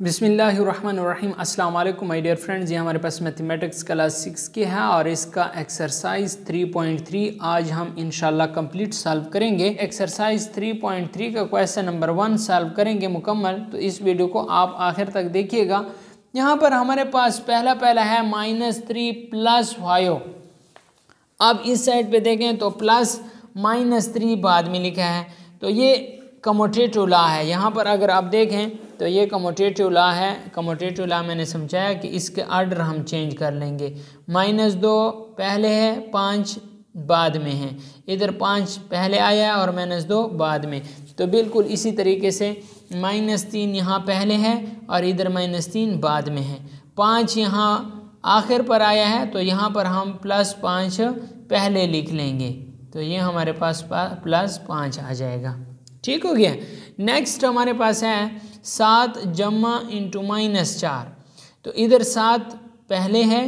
बिस्मिल्लाहिर्रहमानिर्रहीम। अस्सलाम वालेकुम माय डियर फ्रेंड्स। ये हमारे पास मैथमेटिक्स क्लास 6 की है और इसका एक्सरसाइज 3.3 आज हम इंशाल्लाह कंप्लीट सॉल्व करेंगे। एक्सरसाइज 3.3 का क्वेश्चन नंबर 1 सॉल्व करेंगे मुकम्मल, तो इस वीडियो को आप आखिर तक देखिएगा। यहाँ पर हमारे पास पहला है -3 + 5। अब इस साइड पे देखें तो प्लस -3 बाद में लिखा है, तो ये कम्यूटेटिव लॉ है। यहाँ पर अगर आप देखें तो ये कम्यूटेटिव लॉ है। कम्यूटेटिव लॉ मैंने समझाया कि इसके आर्डर हम चेंज कर लेंगे। -2 पहले है, 5 बाद में है, इधर 5 पहले आया है और -2 बाद में। तो बिल्कुल इसी तरीके से -3 यहाँ पहले है और इधर -3 बाद में है। 5 यहाँ आखिर पर आया है, तो यहाँ पर हम +5 पहले लिख लेंगे, तो ये हमारे पास +5 आ जाएगा। ठीक हो गया। नेक्स्ट हमारे पास है 7 जमा इंटू -4। तो इधर 7 पहले है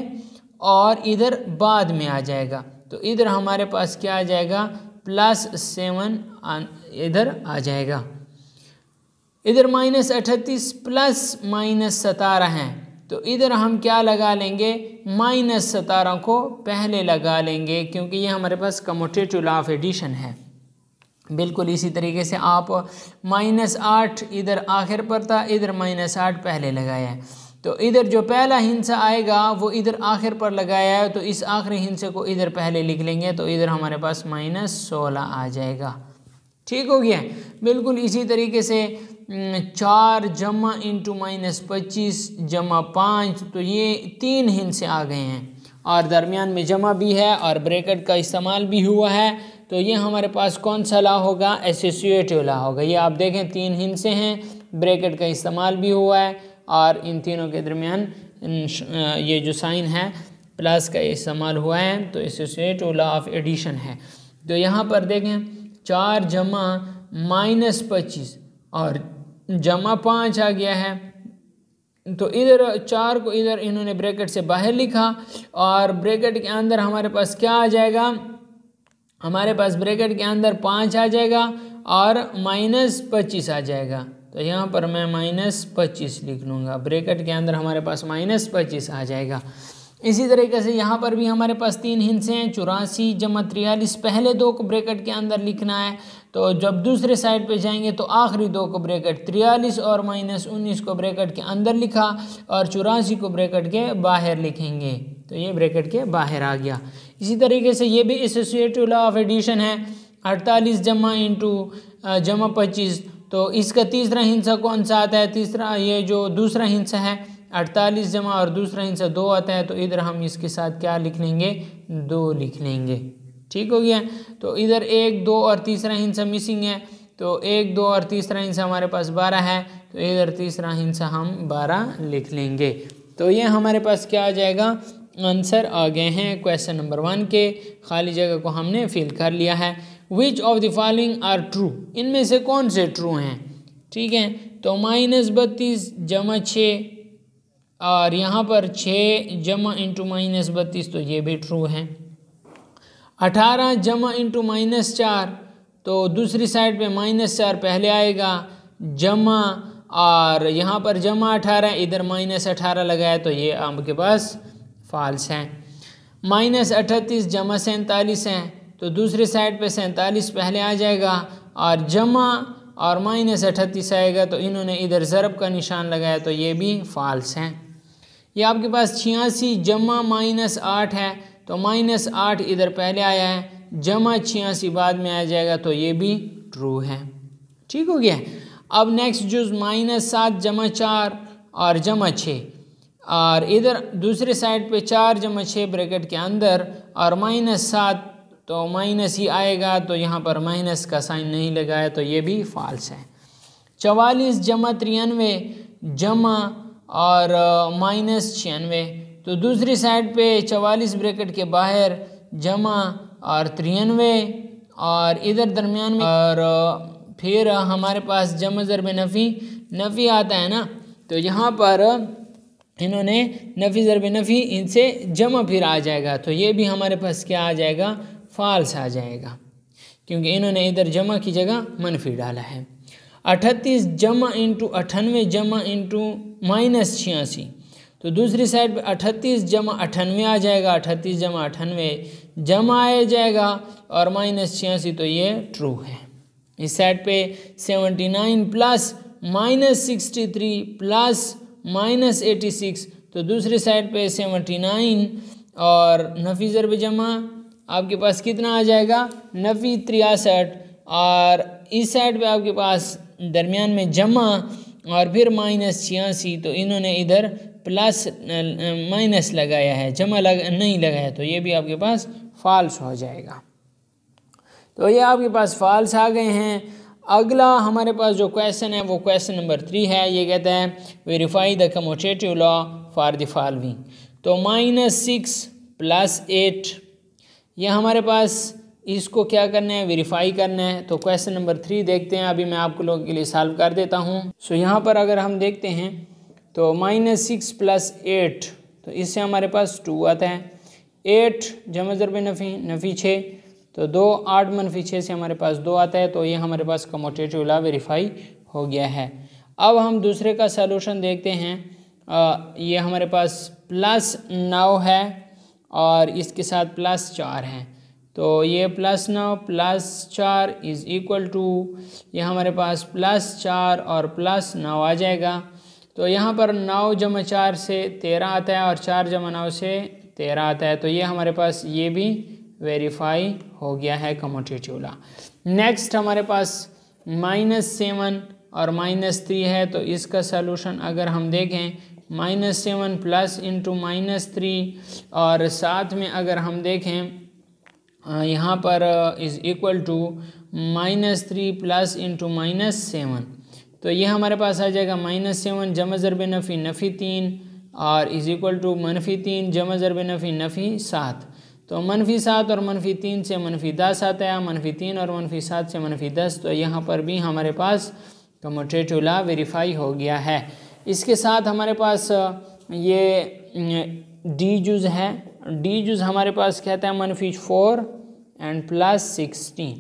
और इधर बाद में आ जाएगा, तो इधर हमारे पास क्या आ जाएगा +7 इधर आ जाएगा। इधर -38 प्लस -17 है, तो इधर हम क्या लगा लेंगे -17 को पहले लगा लेंगे, क्योंकि ये हमारे पास कम्यूटेटिव लॉ ऑफ एडिशन है। बिल्कुल इसी तरीके से आप -8 इधर आखिर पर था, इधर -8 पहले लगाया है, तो इधर जो पहला हिस्सा आएगा वो इधर आखिर पर लगाया है, तो इस आखिरी हिस्से को इधर पहले लिख लेंगे, तो इधर हमारे पास -16 आ जाएगा। ठीक हो गया। बिल्कुल इसी तरीके से 4 जमा इंटू -25 जमा 5, तो ये 3 हिस्से आ गए हैं और दरमियान में जमा भी है और ब्रैकेट का इस्तेमाल भी हुआ है। तो ये हमारे पास कौन सा लॉ होगा, एसोसिएटिव लॉ होगा। ये आप देखें 3 हिस्से हैं, ब्रैकेट का इस्तेमाल भी हुआ है और इन तीनों के दरमियान ये जो साइन है प्लस का इस्तेमाल हुआ है, तो एसोसिएटिव लॉ ऑफ एडिशन है। तो यहाँ पर देखें 4 जमा -25 और जमा 5 आ गया है, तो इधर 4 को इधर इन्होंने ब्रैकेट से बाहर लिखा और ब्रैकेट के अंदर हमारे पास क्या आ जाएगा, हमारे पास ब्रैकेट के अंदर 5 आ जाएगा और -25 आ जाएगा। तो यहाँ पर मैं -25 लिख लूँगा, ब्रैकेट के अंदर हमारे पास -25 आ जाएगा। इसी तरीके से यहाँ पर भी हमारे पास 3 हिस्से हैं। 84 जमा 43 पहले 2 को ब्रैकेट के अंदर लिखना है, तो जब दूसरे साइड पे जाएंगे तो आखिरी 2 को ब्रैकेट 43 और -19 को ब्रैकेट के अंदर लिखा और 84 को ब्रैकेट के बाहर लिखेंगे, तो ये ब्रैकेट के बाहर आ गया। इसी तरीके से ये भी एसोसिएटिव लॉ ऑफ एडिशन है। 48 जमा इंटू जमा 25, तो इसका तीसरा हिस्सा कौन सा आता है, तीसरा ये जो दूसरा हिस्सा है 48 जमा और दूसरा हिस्सा 2 आता है, तो इधर हम इसके साथ क्या लिख लेंगे 2 लिख लेंगे। ठीक हो गया। तो इधर 1, 2 और तीसरा हिस्सा मिसिंग है, तो 1, 2 और तीसरा हिस्सा हमारे पास 12 है, तो इधर तीसरा हिस्सा हम 12 लिख लेंगे। तो ये हमारे पास क्या आ जाएगा, आंसर आ गए हैं क्वेश्चन नंबर 1 के। खाली जगह को हमने फिल कर लिया है। Which of the following are true, इनमें से कौन से ट्रू हैं। ठीक है, तो -32 जमा 6 और यहाँ पर 6 जमा इंटू -32, तो ये भी ट्रू है। 18 जमा इंटू -4, तो दूसरी साइड पे -4 पहले आएगा, जमा और यहाँ पर जमा 18 इधर -18 लगाया, तो ये आपके पास फॉल्स है। -38 जमा 47 है, तो दूसरी साइड पे 47 पहले आ जाएगा और जमा और -38 आएगा, तो इन्होंने इधर ज़रब का निशान लगाया, तो ये भी फॉल्स है। ये आपके पास 86 जमा -8 है, तो -8 इधर पहले आया है, जमा 86 बाद में आ जाएगा, तो ये भी ट्रू है। ठीक हो गया। अब नेक्स्ट जुज़ -7 जमा 4 और जमा 6, और इधर दूसरे साइड पे 4 जमा 6 ब्रैकेट के अंदर और -7, तो माइनस ही आएगा, तो यहाँ पर माइनस का साइन नहीं लगाया, तो ये भी फॉल्स है। 44 जमा 93 जमा और -96, तो दूसरी साइड पे 44 ब्रैकेट के बाहर जमा और 93 और इधर दरमियान में, और फिर हमारे पास जमा ज़रब नफ़ी आता है ना, तो यहाँ पर इन्होंने नफ़ी ज़रब नफ़ी इनसे जमा फिर आ जाएगा, तो ये भी हमारे पास क्या आ जाएगा फॉल्स आ जाएगा, क्योंकि इन्होंने इधर जमा की जगह मनफी डाला है। 38 जमा इंटू 98 जमा इंटू -86, तो दूसरी साइड पे 38 जमा 98 आ जाएगा, 38 जमा 98 जमा आ जाएगा और -86, तो ये ट्रू है। इस साइड पे 79 प्लस -63 प्लस -86, तो दूसरी साइड पे 79 और नफी ज़रब जमा आपके पास कितना आ जाएगा, नफी 63, और इस साइड पे आपके पास दरमियान में जमा और फिर -86, तो इन्होंने इधर प्लस माइनस लगाया है, जमा नहीं लगाया, तो ये भी आपके पास फॉल्स हो जाएगा। तो ये आपके पास फॉल्स आ गए हैं। अगला हमारे पास जो क्वेश्चन है वो क्वेश्चन नंबर 3 है। ये कहता है verify the commutative law for the following. तो -6 + 8, ये हमारे पास इसको क्या करना है, वेरीफाई करना है। तो क्वेश्चन नंबर 3 देखते हैं, अभी मैं आपको लोगों के लिए सॉल्व कर देता हूँ। सो यहाँ पर अगर हम देखते हैं तो -6 + 8, तो इससे हमारे पास 2 आता है। 8 जमा ज़रब नफ़ी, नफ़ी 6, तो 2 8 - 6 से हमारे पास 2 आता है। तो ये हमारे पास कम्यूटेटिव लॉ वेरीफाई हो गया है। अब हम दूसरे का सलूशन देखते हैं। ये हमारे पास +9 है और इसके साथ +4 है, तो ये +9 + 4 = ये हमारे पास +4 और +9 आ जाएगा। तो यहाँ पर 9 जमा 4 से 13 आता है और 4 जमा 9 से 13 आता है, तो ये हमारे पास ये भी वेरीफाई हो गया है कम्यूटेटिव लॉ। नेक्स्ट हमारे पास -7 और -3 है। तो इसका सलूशन अगर हम देखें, -7 प्लस इंटू -3 और साथ में अगर हम देखें यहाँ पर =-3 प्लस इंटू -7, तो ये हमारे पास आ जाएगा -7 जमा ज़रब नफ़ी, नफ़ी 3 और -3 जमा ज़रब नफ़ी, नफ़ी 7, तो -7 और -3 से -10 आता है, -3 और -7 से -10, तो यहाँ पर भी हमारे पास कम्यूटेटिव लॉ वेरीफाई हो गया है। इसके साथ हमारे पास ये डी जुज़ है। डी जुज़ हमारे पास कहता है -4 एंड +16,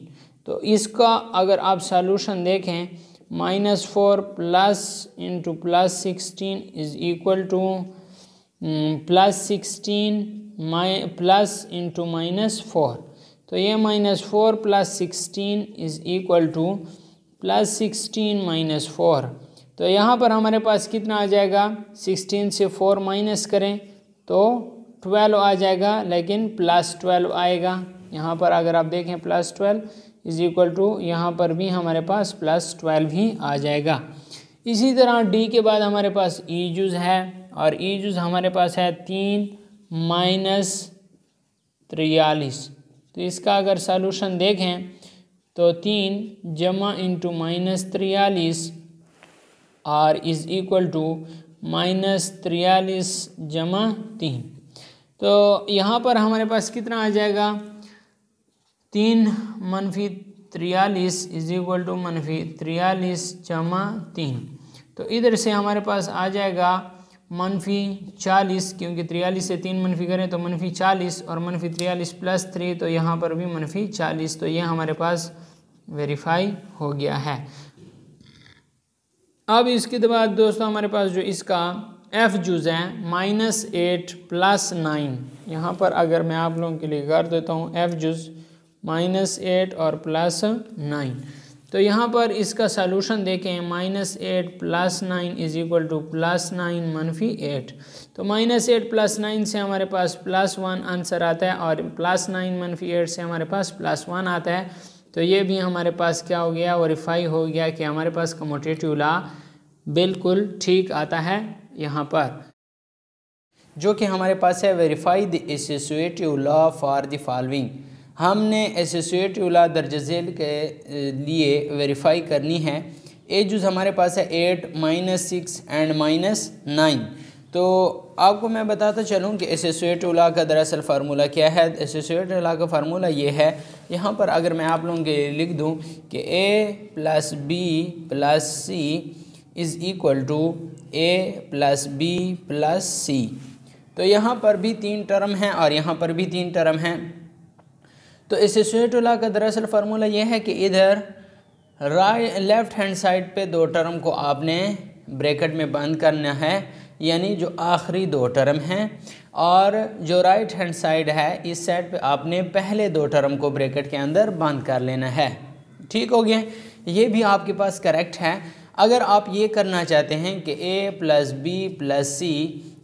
तो इसका अगर आप सॉल्यूशन देखें, -4 प्लस इंटू +16 = +16 प्लस इंटू -4, तो ये -4 + 16 = +16 - 4, तो यहाँ पर हमारे पास कितना आ जाएगा, 16 से 4 माइनस करें तो 12 आ जाएगा, लेकिन +12 आएगा। यहाँ पर अगर आप देखें +12 = यहाँ पर भी हमारे पास +12 ही आ जाएगा। इसी तरह डी के बाद हमारे पास ई जुज़ है और ई जुज़ हमारे पास है 3 - 43, तो इसका अगर सॉल्यूशन देखें तो 3 जमा इंटू -43 और =-43 जमा 3, तो यहाँ पर हमारे पास कितना आ जाएगा, 3 - 43 =-43 जमा 3, तो इधर से हमारे पास आ जाएगा -40, क्योंकि 43 से 3 मनफी करें तो -40 और -43 + 3, तो यहाँ पर भी -40, तो ये हमारे पास वेरीफाई हो गया है। अब इसके बाद दोस्तों हमारे पास जो इसका एफ जुज़ है -8 + 9, यहाँ पर अगर मैं आप लोगों के लिए कर देता हूँ एफ जुज़ -8 और +9, तो यहाँ पर इसका सलूशन देखें, -8 + 9 = +9 - 8, तो -8 + 9 से हमारे पास +1 आंसर आता है और +9 - 8 से हमारे पास +1 आता है, तो ये भी हमारे पास क्या हो गया, वेरीफाई हो गया कि हमारे पास कम्यूटेटिव लॉ बिल्कुल ठीक आता है यहाँ पर, जो कि हमारे पास है verify the associative law for the following. हमने एसोसिएटिव लॉ दर्ज झेल के लिए वेरीफाई करनी है। ए जुज़ हमारे पास है 8 - 6 एंड -9, तो आपको मैं बताता चलूँ कि एसोसिएटिव लॉ का दरअसल फार्मूला क्या है। एसोसिएटिव लॉ का फार्मूला ये है, यहाँ पर अगर मैं आप लोगों के लिए लिख दूँ कि A + B + C = A + B + C, तो यहाँ पर भी 3 टर्म हैं और यहाँ पर भी 3 टर्म हैं। तो एसोसिएटिव लॉ का दरअसल फार्मूला ये है कि इधर लेफ्ट हैंड साइड पे दो टर्म को आपने ब्रैकेट में बंद करना है, यानी जो आखिरी दो टर्म हैं, और जो राइट हैंड साइड है इस साइड पे आपने पहले दो टर्म को ब्रैकेट के अंदर बंद कर लेना है। ठीक हो गया, ये भी आपके पास करेक्ट है। अगर आप ये करना चाहते हैं कि a plus B plus C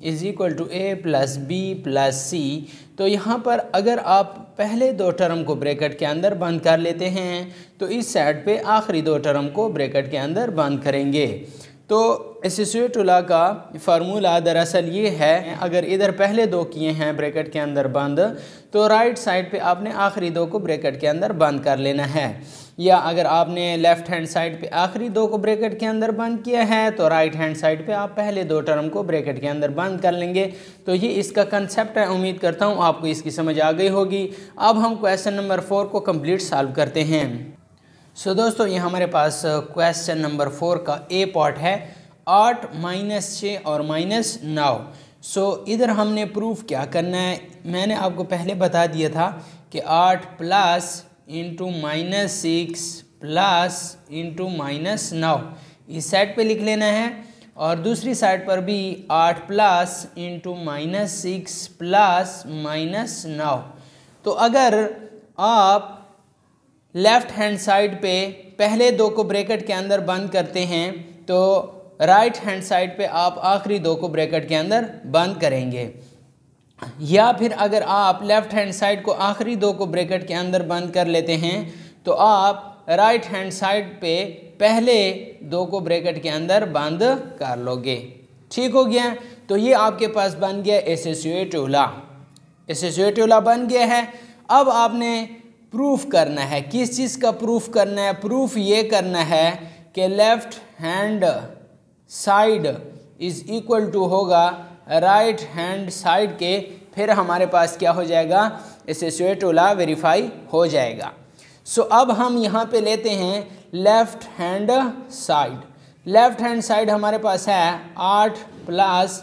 is equal to a plus B plus C, तो यहाँ पर अगर आप पहले दो टर्म को ब्रैकेट के अंदर बंद कर लेते हैं तो इस साइड पे आखिरी दो टर्म को ब्रैकेट के अंदर बंद करेंगे। तो एसोसिएट लॉ का फार्मूला दरअसल ये है, अगर इधर पहले दो किए हैं ब्रैकेट के अंदर बंद, तो राइट साइड पे आपने आखिरी दो को ब्रैकेट के अंदर बंद कर लेना है, या अगर आपने लेफ़्ट हैंड साइड पे आखिरी दो को ब्रैकेट के अंदर बंद किया है तो राइट हैंड साइड पे आप पहले दो टर्म को ब्रैकेट के अंदर बंद कर लेंगे। तो ये इसका कंसेप्ट है। उम्मीद करता हूँ आपको इसकी समझ आ गई होगी। अब हम क्वेश्चन नंबर 4 को कंप्लीट सॉल्व करते हैं। सो दोस्तों, ये हमारे पास क्वेश्चन नंबर 4 का ए पार्ट है, 8 माइनस 6 और माइनस 9। सो इधर हमने प्रूफ क्या करना है, मैंने आपको पहले बता दिया था कि 8 plus into minus 6 plus into minus 9 इस साइड पे लिख लेना है, और दूसरी साइड पर भी 8 plus into minus 6 plus minus 9। तो अगर आप लेफ़्ट हैंड साइड पे पहले दो को ब्रैकेट के अंदर बंद करते हैं तो राइट हैंड साइड पे आप आखिरी दो को ब्रैकेट के अंदर बंद करेंगे, या फिर अगर आप लेफ़्ट हैंड साइड को आखिरी दो को ब्रैकेट के अंदर बंद कर लेते हैं तो आप राइट हैंड साइड पे पहले दो को ब्रैकेट के अंदर बंद कर लोगे। ठीक हो गया, तो ये आपके पास बन गया एसोसिएटिव लॉ। एसोसिएटिव लॉ बन गया है। अब आपने प्रूफ करना है। किस चीज़ का प्रूफ करना है? प्रूफ ये करना है कि left hand side is equal to होगा राइट हैंड साइड के, फिर हमारे पास क्या हो जाएगा, एसोसिएटिव लॉ वेरीफाई हो जाएगा। सो अब हम यहाँ पे लेते हैं left hand side. Left hand side हमारे पास है 8 plus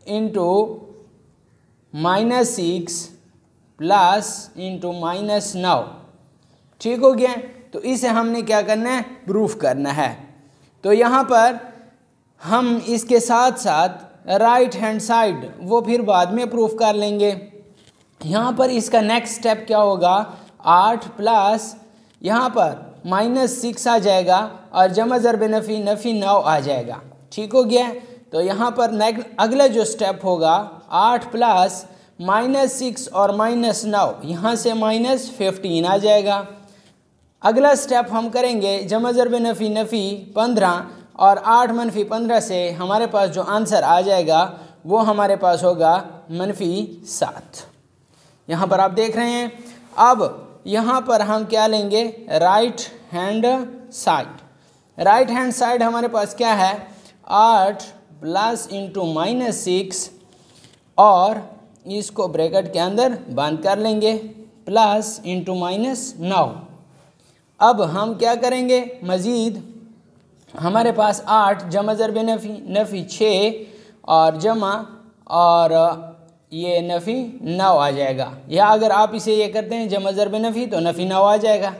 into minus 6 plus into minus 9। ठीक हो गया, तो इसे हमने क्या करना है, प्रूफ करना है। तो यहाँ पर हम इसके साथ साथ राइट हैंड साइड वो फिर बाद में प्रूफ कर लेंगे। यहाँ पर इसका नेक्स्ट स्टेप क्या होगा, 8 प्लस यहाँ पर माइनस 6 आ जाएगा और जमा ज़रब नफ़ी नफ़ी 9 आ जाएगा। ठीक हो गया, तो यहाँ पर अगला जो स्टेप होगा 8 प्लस माइनस 6 और माइनस 9, यहाँ से माइनस 15 आ जाएगा। अगला स्टेप हम करेंगे जमा ज़रब नफ़ी नफ़ी 15 और 8 मनफी 15 से हमारे पास जो आंसर आ जाएगा वो हमारे पास होगा -7। यहाँ पर आप देख रहे हैं। अब यहाँ पर हम क्या लेंगे, right hand side. Right hand side हमारे पास क्या है, 8 प्लस इंटू माइनस 6 और इसको ब्रैकेट के अंदर बंद कर लेंगे, प्लस इंटू माइनस 9। अब हम क्या करेंगे, मज़ीद हमारे पास 8 जमा ज़रब नफ़ी 6 और जमा और ये नफ़ी 9 आ जाएगा, या अगर आप इसे ये करते हैं जमा ज़रब नफ़ी तो नफ़ी 9 आ जाएगा।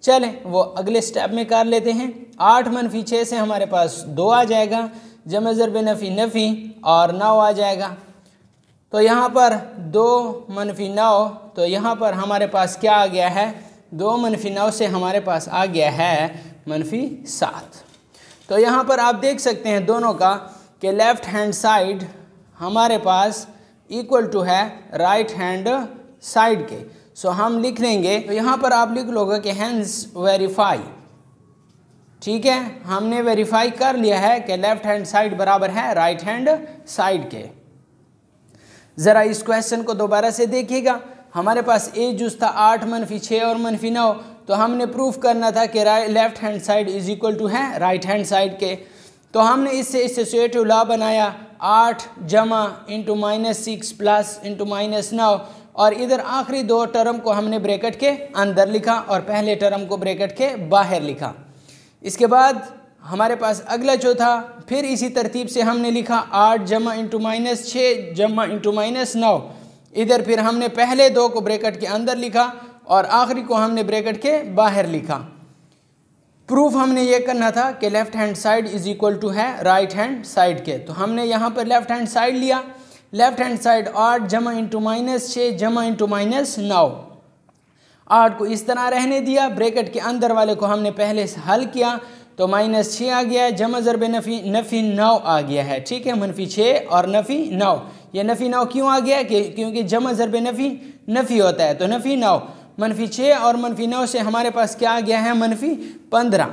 चलें वो अगले स्टेप में कर लेते हैं। 8 मनफी 6 से हमारे पास 2 आ जाएगा, जमा ज़रब नफ़ी नफ़ी और 9 आ जाएगा। तो यहाँ पर 2 मनफी 9, तो यहाँ पर हमारे पास क्या आ गया है, 2 मनफी 9 से हमारे पास आ गया है -7। तो यहाँ पर आप देख सकते हैं दोनों का कि लेफ़्ट हैंड साइड हमारे पास इक्वल टू है राइट हैंड साइड के। सो हम लिख लेंगे, तो यहाँ पर आप लिख लोगे कि हैंस वेरीफाई। ठीक है, हमने वेरीफाई कर लिया है कि लेफ़्ट हैंड साइड बराबर है राइट हैंड साइड के। ज़रा इस क्वेश्चन को दोबारा से देखिएगा। हमारे पास ए जुज़ था 8 मनफी 6 और मनफी 9, तो हमने प्रूफ करना था कि left hand side is equal to है राइट हैंड साइड के। तो हमने इससे एसोसिएटिव लॉ बनाया, 8 जमा into minus 6 plus into minus 9, और इधर आखिरी दो टर्म को हमने ब्रैकेट के अंदर लिखा और पहले टर्म को ब्रैकेट के बाहर लिखा। इसके बाद हमारे पास अगला जो था, फिर इसी तरतीब से हमने लिखा 8 जमा इंटू माइनस 6 जमा इंटू माइनस 9। इधर फिर हमने पहले दो को ब्रैकेट के अंदर लिखा और आखिरी को हमने ब्रैकेट के बाहर लिखा। प्रूफ हमने ये करना था कि left hand side is equal to है राइट हैंड साइड के। तो हमने यहाँ पर लेफ्ट हैंड साइड लिया, लेफ्ट हैंड साइड 8 जमा इंटू -6 जमा इंटू -9, 8 को इस तरह रहने दिया, ब्रैकेट के अंदर वाले को हमने पहले से हल किया तो -6 आ गया है, जमा ज़रब नफ़ी नफ़ी 9 आ गया है, ठीक है, -6 और नफ़ी 9। ये नफ़ी 9 क्यों आ गया? क्योंकि जमा ज़रब नफ़ी नफ़ी होता है, तो नफ़ी 9 -6 और -9 से हमारे पास क्या आ गया है? -15,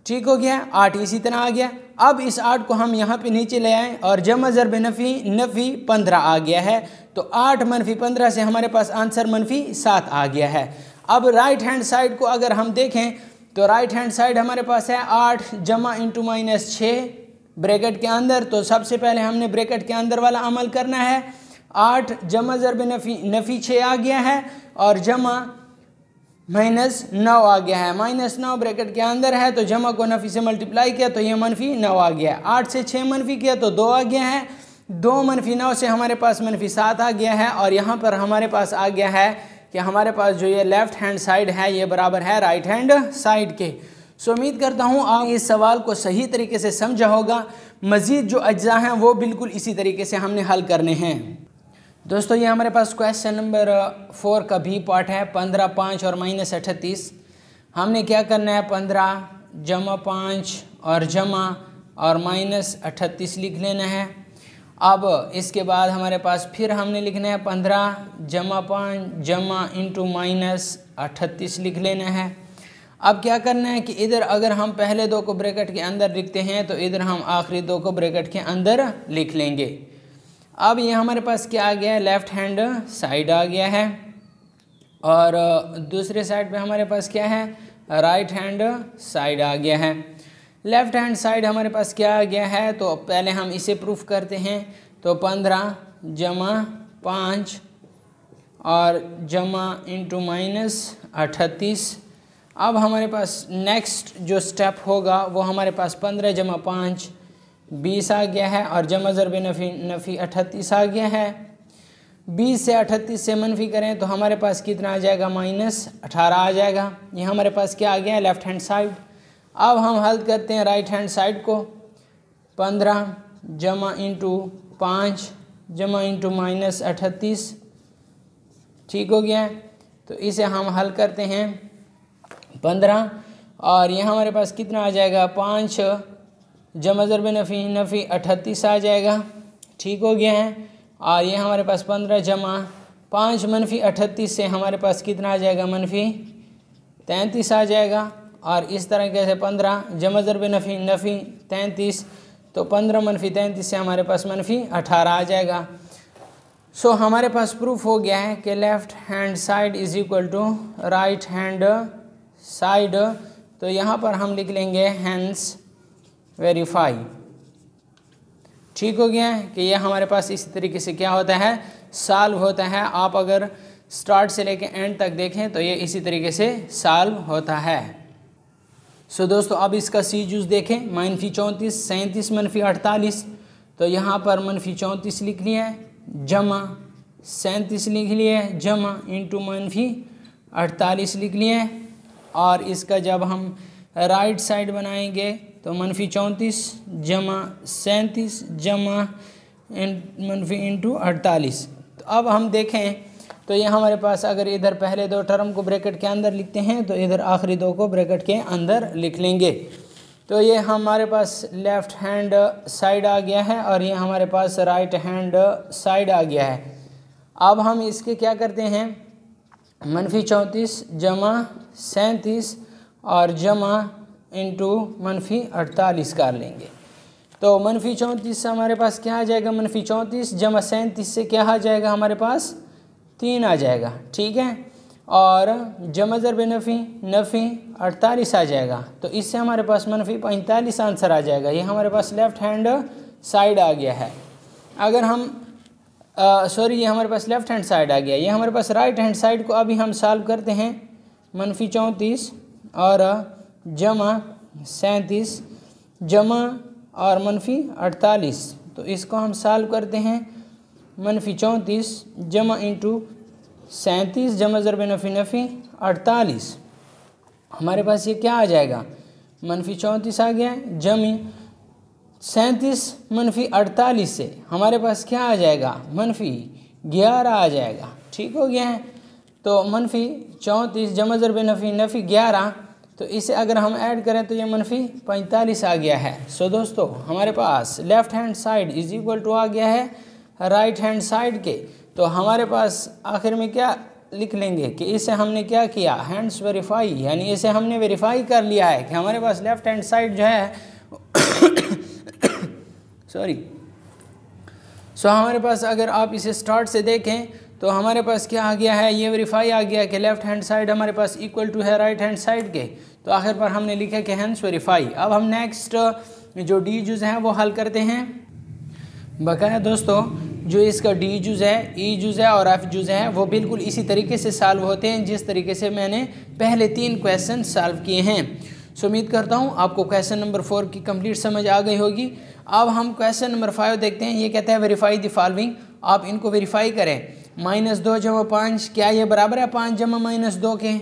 ठीक हो गया। 8 इसी तरह आ गया। अब इस 8 को हम यहाँ पे नीचे ले आए और जमा ज़रब नफ़ी 15 आ गया है, तो 8 -15 से हमारे पास आंसर -7 आ गया है। अब राइट हैंड साइड को अगर हम देखें तो राइट हैंड साइड हमारे पास है 8 जमा इंटू -6 ब्रैकेट के अंदर। तो सबसे पहले हमने ब्रैकेट के अंदर वाला अमल करना है। 8 जमा ज़रब नफ़ी 6 आ गया है और जमा -9 आ गया है। -9 ब्रैकेट के अंदर है तो जमा को नफ़ी से मल्टीप्लाई किया तो ये -9 आ गया है। 8 से 6 मनफी किया तो 2 आ गया है। 2 -9 से हमारे पास -7 आ गया है। और यहाँ पर हमारे पास आ गया है कि हमारे पास जो ये लेफ़्ट हैंड साइड है ये बराबर है राइट हैंड साइड के। सो उम्मीद करता हूँ आप इस सवाल को सही तरीके से समझा होगा। मज़ीद जो अज्जा हैं वो बिल्कुल इसी तरीके से हमने हल करने हैं। दोस्तों ये हमारे पास क्वेश्चन नंबर 4 का भी पार्ट है, 15, 5 और -38। हमने क्या करना है? 15 जमा 5 और जमा और -38 लिख लेना है। अब इसके बाद हमारे पास फिर हमने लिखना है 15 जमा 5 जमा इंटू -38 लिख लेना है। अब क्या करना है कि इधर अगर हम पहले 2 को ब्रैकेट के अंदर लिखते हैं तो इधर हम आखिरी 2 को ब्रैकेट के अंदर लिख लेंगे। अब ये हमारे पास क्या आ गया है? लेफ़्ट हैंड साइड आ गया है और दूसरे साइड पे हमारे पास क्या है? राइट हैंड साइड आ गया है। लेफ़्ट हैंड साइड हमारे पास क्या आ गया है? तो पहले हम इसे प्रूफ करते हैं। तो 15 जमा 5 और जमा इंटू -38। अब हमारे पास नेक्स्ट जो स्टेप होगा वो हमारे पास 15 जमा 5 20 आ गया है और जमा ज़रब नफ़ी 38 आ गया है। 20 से 38 से मनफी करें तो हमारे पास कितना आ जाएगा? -18 आ जाएगा। ये हमारे पास क्या आ गया है? Left hand side. अब हम हल करते हैं राइट हैंड साइड को। 15 जमा इंटू 5 जमा इंटू -38, ठीक हो गया है। तो इसे हम हल करते हैं 15 और ये हमारे पास कितना आ जाएगा? 5 जमा ज़रब नफ़ी 38 आ जाएगा, ठीक हो गया है। और ये हमारे पास 15 जमा 5 -38 से हमारे पास कितना आ जाएगा? -33 आ जाएगा। और इस तरह से 15 जमा ज़रब नफ़ी 33, तो 15 -33 से हमारे पास -18 आ जाएगा। सो हमारे पास प्रूफ हो गया है कि left hand side is equal to right hand side. तो यहाँ पर हम लिख लेंगे हैंस वेरीफाई, ठीक हो गया है कि ये हमारे पास इसी तरीके से क्या होता है? सॉल्व होता है। आप अगर स्टार्ट से लेके एंड तक देखें तो ये इसी तरीके से सॉल्व होता है। सो दोस्तों अब इसका सी जूस देखें। -34 37 -48, तो यहाँ पर -34 लिख लिया है, जमा 37 लिख लिया है, जमा इंटू -48 लिख लिया है। और इसका जब हम राइट साइड बनाएंगे तो -34 जमा 37 जमा इंटू 48। तो अब हम देखें तो ये हमारे पास अगर इधर पहले 2 टर्म को ब्रैकेट के अंदर लिखते हैं तो इधर आखिरी 2 को ब्रैकेट के अंदर लिख लेंगे। तो ये हमारे पास लेफ़्ट हैंड साइड आ गया है और ये हमारे पास राइट हैंड साइड आ गया है। अब हम इसके क्या करते हैं? -34 जमा 37 और जमा इंटू -48 कर लेंगे। तो -34 से हमारे पास क्या आ जाएगा? -34 जमा 37 से क्या आ जाएगा? हमारे पास 3 आ जाएगा, ठीक है। और जमा ज़रब नफ़ी 48 आ जाएगा। तो इससे हमारे पास -45 आंसर आ जाएगा। ये हमारे पास लेफ़्ट हैंड साइड आ गया है। अगर हम ये हमारे पास लेफ़्ट हैंड साइड आ गया। ये हमारे पास राइट हैंड साइड को अभी हम सॉल्व करते हैं। -34 और जमा 37 जमा और -48, तो इसको हम सॉल्व करते हैं। -34 जमा इंटू 37 जमा ज़रब नफ़ी 48, हमारे पास ये क्या आ जाएगा? -34 आ गया है, जमी 37 -48 से हमारे पास क्या आ जाएगा, -11 आ जाएगा। ठीक हो गया है। तो -34 जमा ज़रब नफ़ी नफ़ी 11, तो इसे अगर हम ऐड करें तो ये -45 आ गया है। सो दोस्तों हमारे पास left hand side is equal to आ गया है राइट हैंड साइड के। तो हमारे पास आखिर में क्या लिख लेंगे कि इसे हमने क्या किया, हैंड्स वेरीफाई, यानी इसे हमने वेरीफाई कर लिया है कि हमारे पास लेफ़्ट हैंड साइड जो है सो हमारे पास अगर आप इसे स्टार्ट से देखें तो हमारे पास क्या आ गया है, ये वेरीफाई आ गया कि लेफ़्ट हैंड साइड हमारे पास इक्वल टू है राइट हैंड साइड के। तो आखिर पर हमने लिखा कि हैंड्स वेरीफाई। अब हम नेक्स्ट जो डी जुज़ हैं वो हल करते हैं। बकाया दोस्तों जो इसका डी जुज़ है, ई जुज़ है और एफ जुज़ है वो बिल्कुल इसी तरीके से सॉल्व होते हैं जिस तरीके से मैंने पहले 3 क्वेश्चन सॉल्व किए हैं। सो उम्मीद करता हूँ आपको क्वेश्चन नंबर 4 की कंप्लीट समझ आ गई होगी। अब हम क्वेश्चन नंबर 5 देखते हैं। ये कहता है वेरीफाई द फॉलोइंग, आप इनको वेरीफाई करें। -2 जमा 5 क्या ये बराबर है 5 जमा -2 के।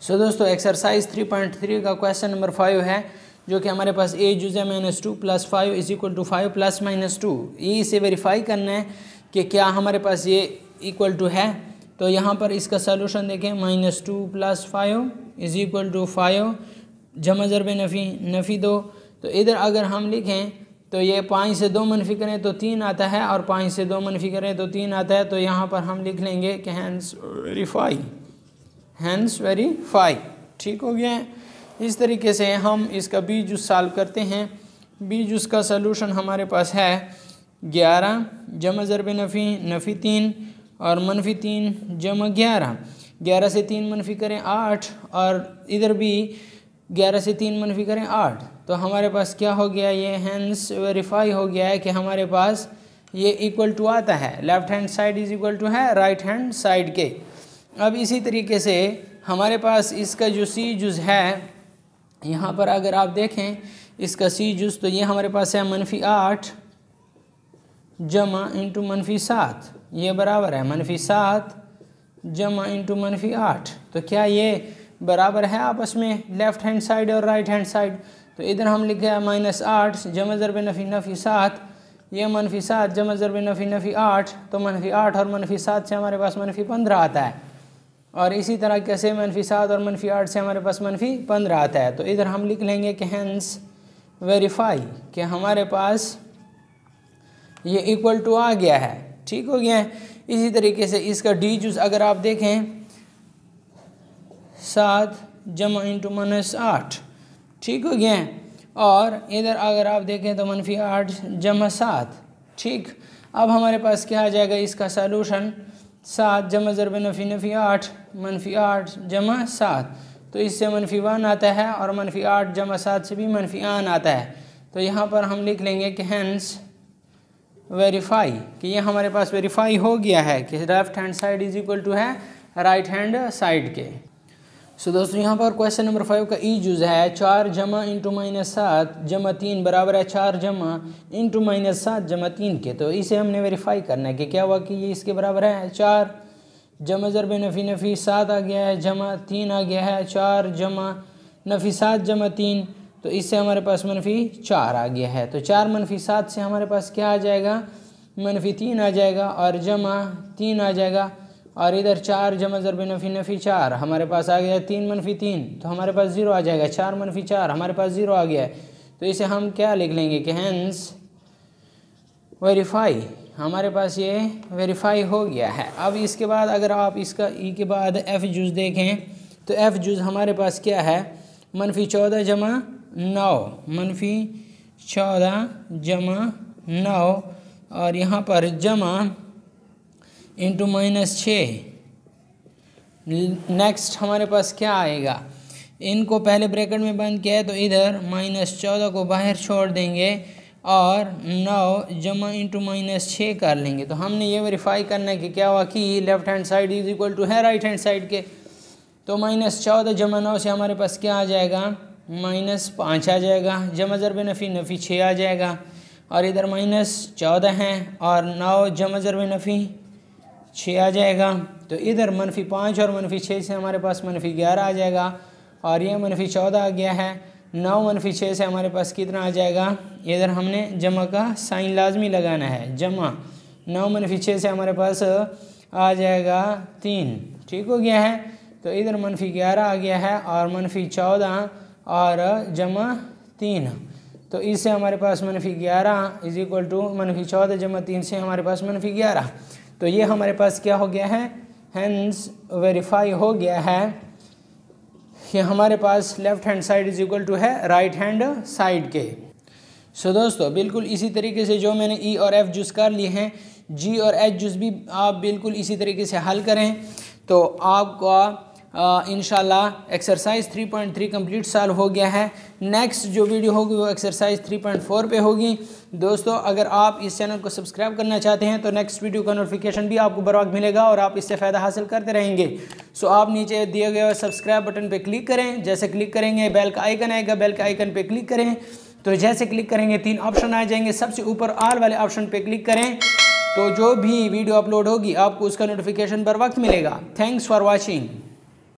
सो दोस्तों एक्सरसाइज 3.3 का क्वेश्चन नंबर 5 है जो कि हमारे पास ए जुज़ है -2 + 5 इज इक्वल टू 5 + -2। ये इसे वेरीफाई करना है कि क्या हमारे पास ये इक्वल टू है। तो यहाँ पर इसका सलूशन देखें, -2 + 5 इज इक्वल टू 5 जमा ज़रब नफ़ी नफ़ी 2। तो इधर अगर हम लिखें तो ये 5 से 2 मनफी करें तो 3 आता है और 5 से 2 मनफी करें तो 3 आता है। तो यहाँ पर हम लिख लेंगे कि हैंड्स वेरीफाई। ठीक हो गया है। इस तरीके से हम इसका बी जुज़ सॉल्व करते हैं। बी जुज़ का सलूशन हमारे पास है 11 जमा ज़रब नफ़ी नफ़ी 3 और -3 जमा 11। 11 से 3 मनफी करें 8 और इधर भी 11 से 3 मनफी करें 8। तो हमारे पास क्या हो गया, ये हैंड्स वेरीफाई हो गया है कि हमारे पास ये इक्वल टू आता है, left hand side is equal to है राइट हैंड साइड के। अब इसी तरीके से हमारे पास इसका जो सी जुज़ है, यहाँ पर अगर आप देखें इसका सी जुज़, तो ये हमारे पास है -8 जमा इंटू -7, ये बराबर है -7 जमा इंटू -8। तो क्या ये बराबर है आपस में लेफ़्ट हैंड साइड और राइट हैंड साइड। तो इधर हम लिखे हैं -8 जमा ज़रब नफ़ी नफ़ी 7, ये -7 जमा ज़रब नफ़ी नफ़ी 8। तो -8 और -7 से हमारे पास -15 आता है और इसी तरह कैसे -7 और -8 से हमारे पास -15 आता है। तो इधर हम लिख लेंगे कि हैंड्स वेरीफाई कि हमारे पास ये इक्वल टू आ गया है। ठीक हो गया है। इसी तरीके से इसका डी जुज़ अगर आप देखें 7 जमा इंटू -8। ठीक हो गया है। और इधर अगर आप देखें तो -8 जमा 7। ठीक, अब हमारे पास क्या आ जाएगा इसका सलूशन, 7 जमा ज़रब नफ़ी नफ़ी 8 -8 जमा 7। तो इससे -1 आता है और -8 जमा 7 से भी -1 आता है। तो यहाँ पर हम लिख लेंगे कि हैंड्स वेरीफाई कि ये हमारे पास वेरीफाई हो गया है कि left hand side is equal to है राइट हैंड साइड के। सो दोस्तों यहाँ पर क्वेश्चन नंबर 5 का ई जुज़ है 4 जमा इंटू -7 जमा 3 बराबर है 4 जमा इंटू -7 जमा 3 के। तो इसे हमने वेरीफाई करना है कि क्या हुआ कि ये इसके बराबर है 4 जमा ज़रब नफ़ी नफ़ी 7 आ गया है जमा 3 आ गया है 4 जमा नफ़ी 7 जमा 3। तो इससे हमारे पास -4 आ गया है। तो 4 -7 से हमारे पास क्या आ जाएगा, -3 आ जाएगा और जमा 3 आ जाएगा और इधर 4 जमा ज़रब नफ़ी नफ़ी 4 हमारे पास आ गया है 3 -3। तो हमारे पास 0 आ जाएगा, 4 -4 हमारे पास 0 आ गया है। तो इसे हम क्या लिख लेंगे कि हैंड्स वेरीफाई, हमारे पास ये वेरीफाई हो गया है। अब इसके बाद अगर आप इसका ई के बाद एफ़ जुज़ देखें तो एफ़ जुज़ हमारे पास क्या है, -14 जमा 9 -14 जमा 9 और यहाँ पर जमा इंटू -6। नेक्स्ट हमारे पास क्या आएगा, इनको पहले ब्रैकेट में बंद किया है तो इधर -14 को बाहर छोड़ देंगे और 9 जमा इंटू -6 कर लेंगे। तो हमने ये वेरीफाई करना है कि क्या हुआ कि left hand side is equal to है राइट हैंड साइड के। तो -14 जमा 9 से हमारे पास क्या आ जाएगा, -5 आ जाएगा जमा ज़रब नफ़ी नफ़ी 6 आ जाएगा और इधर -14 है और 9 जमा ज़रब नफ़ी 6 आ जाएगा। तो इधर -5 और -6 से हमारे पास -11 आ जाएगा और ये -14 आ गया है। 9 - 6 से हमारे पास कितना आ जाएगा, इधर हमने जमा का साइन लाजमी लगाना है, जमा 9 - 6 से हमारे पास आ जाएगा 3, ठीक हो गया है। तो इधर -11 आ गया है और -14 और जमा 3, तो इससे हमारे पास -11 इज इक्वल टू -14 जमा 3 से हमारे पास -11। तो ये हमारे पास क्या हो गया है, हेंस वेरीफाई हो गया है कि हमारे पास left hand side is equal to है राइट हैंड साइड के। सो दोस्तों बिल्कुल इसी तरीके से जो मैंने ई और एफ जूस कर लिए हैं, जी और एच जूस भी आप बिल्कुल इसी तरीके से हल करें तो आपका इंशाल्लाह एक्सरसाइज 3.3 कंप्लीट सॉल्व हो गया है। नेक्स्ट जो वीडियो होगी वो एक्सरसाइज 3.4 पे होगी। दोस्तों अगर आप इस चैनल को सब्सक्राइब करना चाहते हैं तो नेक्स्ट वीडियो का नोटिफिकेशन भी आपको बर वक्त मिलेगा और आप इससे फ़ायदा हासिल करते रहेंगे। सो आप नीचे दिए गए सब्सक्राइब बटन पे क्लिक करें, जैसे क्लिक करेंगे बेल का आइकन आएगा, बेल के आइकन पे क्लिक करें तो जैसे क्लिक करेंगे 3 ऑप्शन आ जाएंगे, सबसे ऊपर ऑल वाले ऑप्शन पे क्लिक करें तो जो भी वीडियो अपलोड होगी आपको उसका नोटिफिकेशन बर वक्त मिलेगा। Thanks for watching.